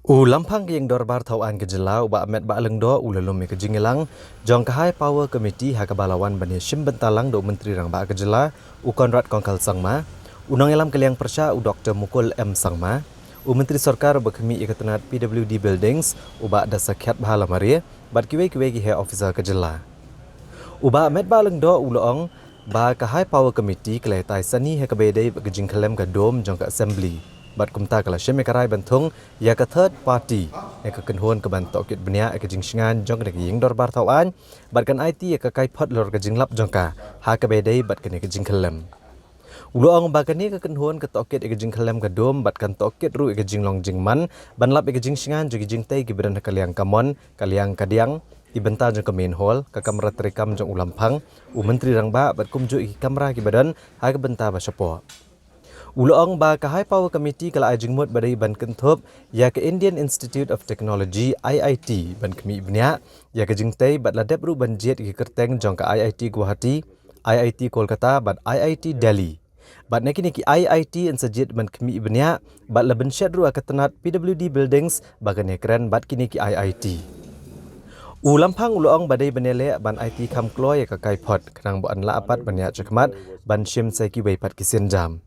Lampang yang dorbar tauan ke jelau ba met ba lengdo ulalum ke jinglang jong kahai power committee ha kabalawan bani shim bentalang do menteri rang ba ke jela konrad kongkal sangma unang elam kaliang persya Dr. Mukul M sangma menteri sarkar berkemi ikatanat PWD buildings ba da sakhyat bahalamari bat kiwe ki he officer ke jela ba met ba lengdo ulong ba kahai power committee kelai tai sani ha kabedai ke jingkhyllem ke dom jong ke assembly bat kumta kala sheme karai bantung ya ke third party ya ke kynhun ke bantok kit benia ke jingsngan jong ke ying dorbar tauan bat kan IT ya ke kai pot lor ke jinglap jongka ha ke bedai bat ke jingkhyllem uloang bagani ke kynhun ke tokit ke jingkhyllem ke dom bat kan tokit ru ke jinglong jingman banlap ke jingsngan jogi jingtai ke beran kaliang kamon kaliang kadiang ibenta jong ke main hall ke kamera terekam jong ulampang menteri rangba bat kumju kamera ki badan ha ke benta ba syapo Uloong ba kahai power committee kala ajingmut badai ban kentup ya ke Indian Institute of Technology IIT ban kemi ibnya ya ke jingtai bat ladep ru ban jet ki kerteng jong ke IIT Guwahati IIT Kolkata bat IIT Delhi bat nekini ki IIT en sajit ban kemi ibnya bat laben syad ru akatanat PWD buildings bagan keren bat kini ki IIT Lampang uloong badai benele ban IT kam kloy ka kai pot kenang bo an la apat ban ya chakmat ban shim sai ki wei pat ki sin jam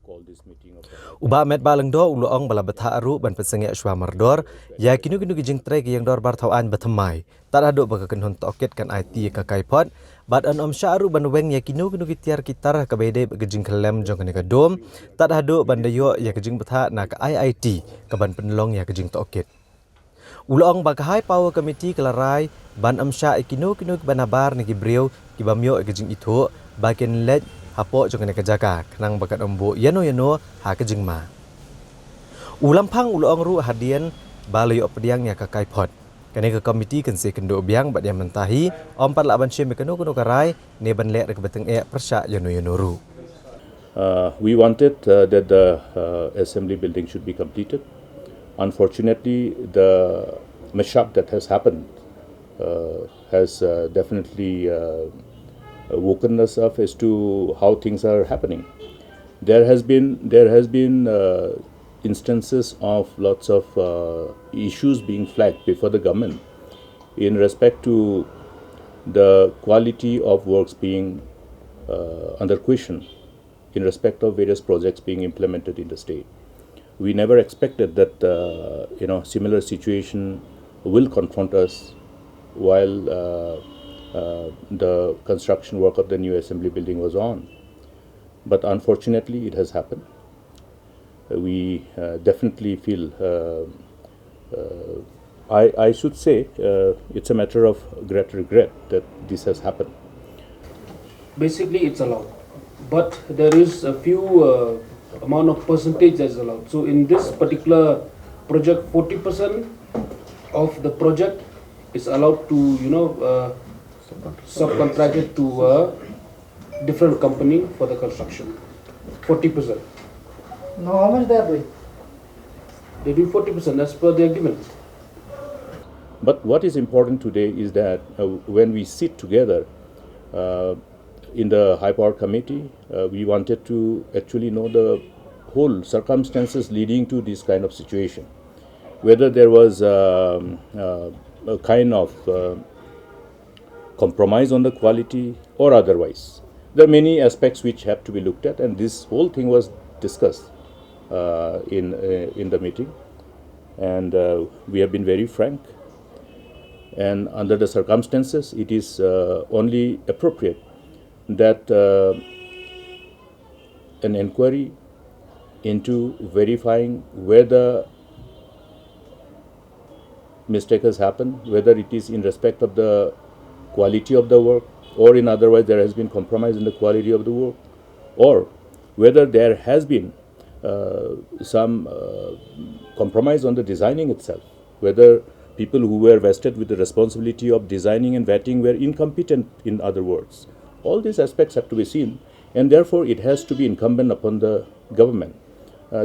Uba met balang do uloong bala betha aru ban pesenge ashwa mardor ya kinu ki jing trek yang dor bar tauan Bathymmai tak ada baka kenhun tokit kan IT ka kai pot bat an syaru ban weng ya kinu ki tiar kitar ka bede ke jingkhyllem jong ka dom tak ada ban dayo ya ke jing betha na ka IIT ka ban penlong ya ke jing tokit Uloong baka high power committee kelarai ban sya kinu banabar ni gibriu ki bamyo ke jing itu bakin led hapo jong ke jaga kenang bakat ombo yano ha ke jingma Lampang uloong ru hadian balai opdiang ya ka kai pot kene ke komiti kan se kendo biang bat yang mentahi ompat la ban sheme keno karai ne ban lek ke beteng persya yano ru We wanted that the assembly building should be completed. Unfortunately, the mishap that has happened has definitely woken us up as to how things are happening. There has been instances of lots of issues being flagged before the government in respect to the quality of works being under question in respect of various projects being implemented in the state. We never expected that similar situation will confront us while the construction work of the new assembly building was on. But unfortunately, it has happened. We definitely feel, I should say, it's a matter of great regret that this has happened. Basically, it's allowed, but there is a few amount of percentage that's allowed. So in this particular project, 40% of the project is allowed to, subcontracted to a different company for the construction. 40%. Now, how much they are doing? They do 40% as per the agreement. But what is important today is that when we sit together in the high power committee, we wanted to actually know the whole circumstances leading to this kind of situation. Whether there was a kind of compromise on the quality or otherwise. There are many aspects which have to be looked at, and this whole thing was discussed in the meeting, and we have been very frank. And under the circumstances, it is only appropriate that an inquiry into verifying whether mistake has happened, whether it is in respect of the quality of the work, or in otherwise there has been compromise in the quality of the work, or whether there has been some compromise on the designing itself, whether people who were vested with the responsibility of designing and vetting were incompetent, in other words. All these aspects have to be seen, and therefore it has to be incumbent upon the government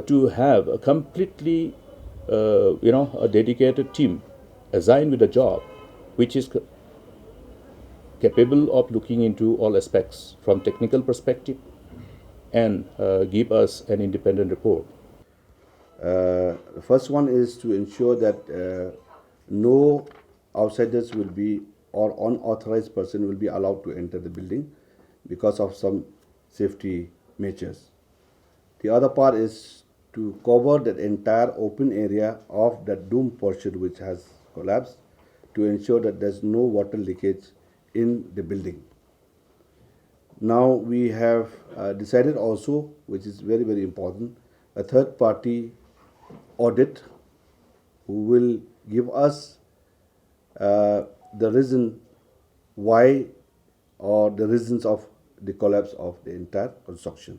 to have a completely a dedicated team assigned with a job which is capable of looking into all aspects from technical perspective and give us an independent report. The first one is to ensure that no outsiders will be or unauthorized person will be allowed to enter the building because of some safety measures. The other part is to cover that entire open area of that dome portion which has collapsed to ensure that there's no water leakage in the building. Now we have decided also, which is very, very important, a third party audit who will give us the reason why or the reasons of the collapse of the entire construction.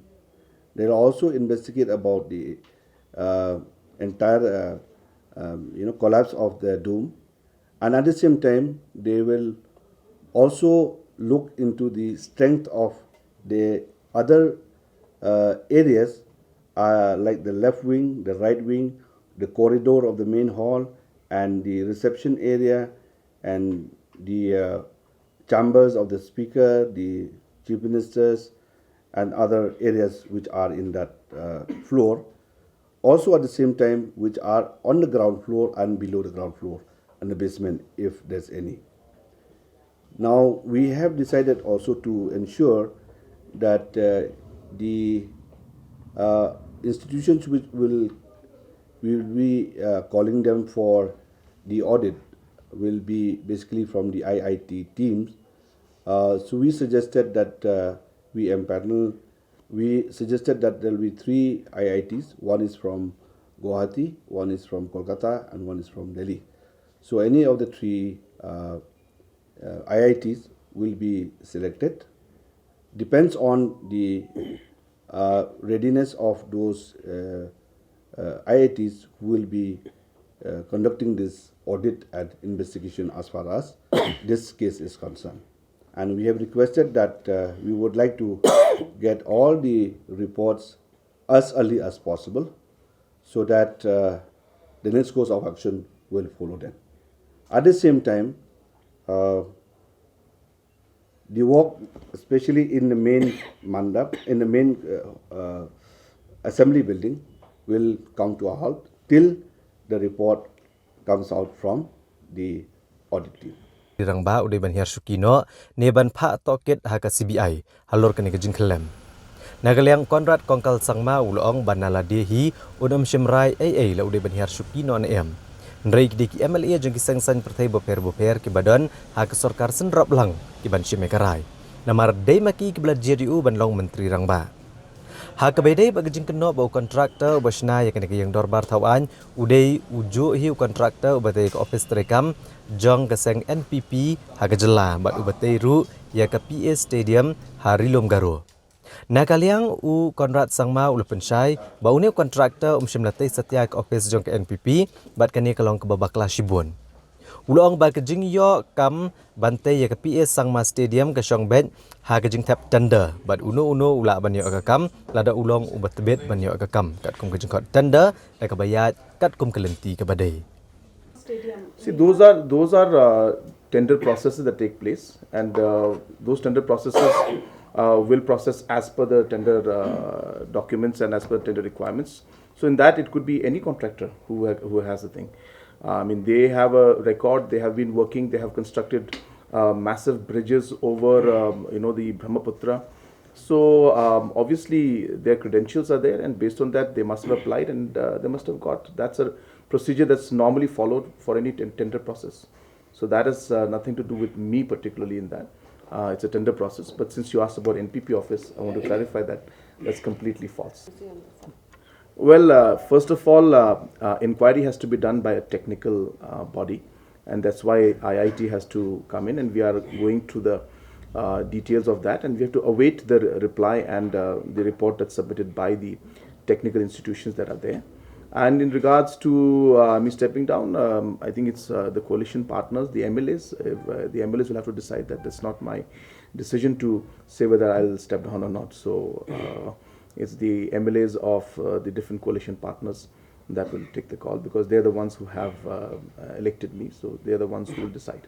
They'll also investigate about the entire collapse of the dome, and at the same time they will also look into the strength of the other areas like the left wing, the right wing, the corridor of the main hall, and the reception area, and the chambers of the speaker, the chief ministers, and other areas which are in that floor. Also at the same time, which are on the ground floor and below the ground floor and the basement, if there's any. Now we have decided also to ensure that the institutions which we will be calling them for the audit will be basically from the IIT teams. So we suggested that we suggested that there will be 3 IITs. One is from Guwahati, one is from Kolkata, and one is from Delhi. So any of the 3 IITs will be selected. Depends on the readiness of those IITs who will be conducting this audit and investigation as far as this case is concerned. And we have requested that we would like to get all the reports as early as possible so that the next course of action will follow them. At the same time, the work, especially in the main mandap, in the main assembly building, will come to a halt till the report comes out from the audit team. Dirang ba uday ban hiar sukino neban pha tohkit haka CBI halor kani ke jingkhyllem. Nagaliang Konrad kongkal sangma ulong banala dehi unam shimrai la uday ban hiar sukino na em. Nrei ki MLA jeng ki sengsan pertai boper ki badan haka sarkar senrap lang ki ban shimekarai. Namar dei maki ki blad JDU ban long menteri rang ba. Haka bedai bagi jingkeno bau kontraktor basna yang kena yang dorbar tawan uday ujo hiu kontraktor ubatai ke office terekam jong keseng NPP haka jela bat ubatai ru ya ke PA Stadium Harilom Garo. Nakaliang u Konrad sangma ulu pensai bau ne kontraktor shimlatai setia ke office jong ke NPP bat kani kalong ke babakla shibun. Ulong ba ke jing yo kam bantai ya ke PA sangma stadium ke shong bed ha ke jing tap tender bat uno ula ban yo ke kam lada ulong ubat tebet ban yo ke kam kat kum ke jing tender da ke bayat kat kum ke lenti ke badai. See, those are tender processes that take place, and those tender processes will process as per the tender documents and as per tender requirements. So in that, it could be any contractor who has the thing. I mean, they have a record. They have been working. They have constructed massive bridges over, the Brahmaputra. So obviously, their credentials are there, and based on that, they must have applied, and they must have got. That's a procedure that's normally followed for any tender process. So that has nothing to do with me particularly in that. It's a tender process. But since you asked about NPP office, I want to clarify that that's completely false. Well, first of all, inquiry has to be done by a technical body, and that's why IIT has to come in, and we are going through the details of that, and we have to await the reply and the report that's submitted by the technical institutions that are there. And in regards to me stepping down, I think it's the coalition partners, the MLAs. The MLAs will have to decide that. That's not my decision to say whether I'll step down or not. So it's the MLAs of the different coalition partners that will take the call, because they're the ones who have elected me. So they're the ones who will decide.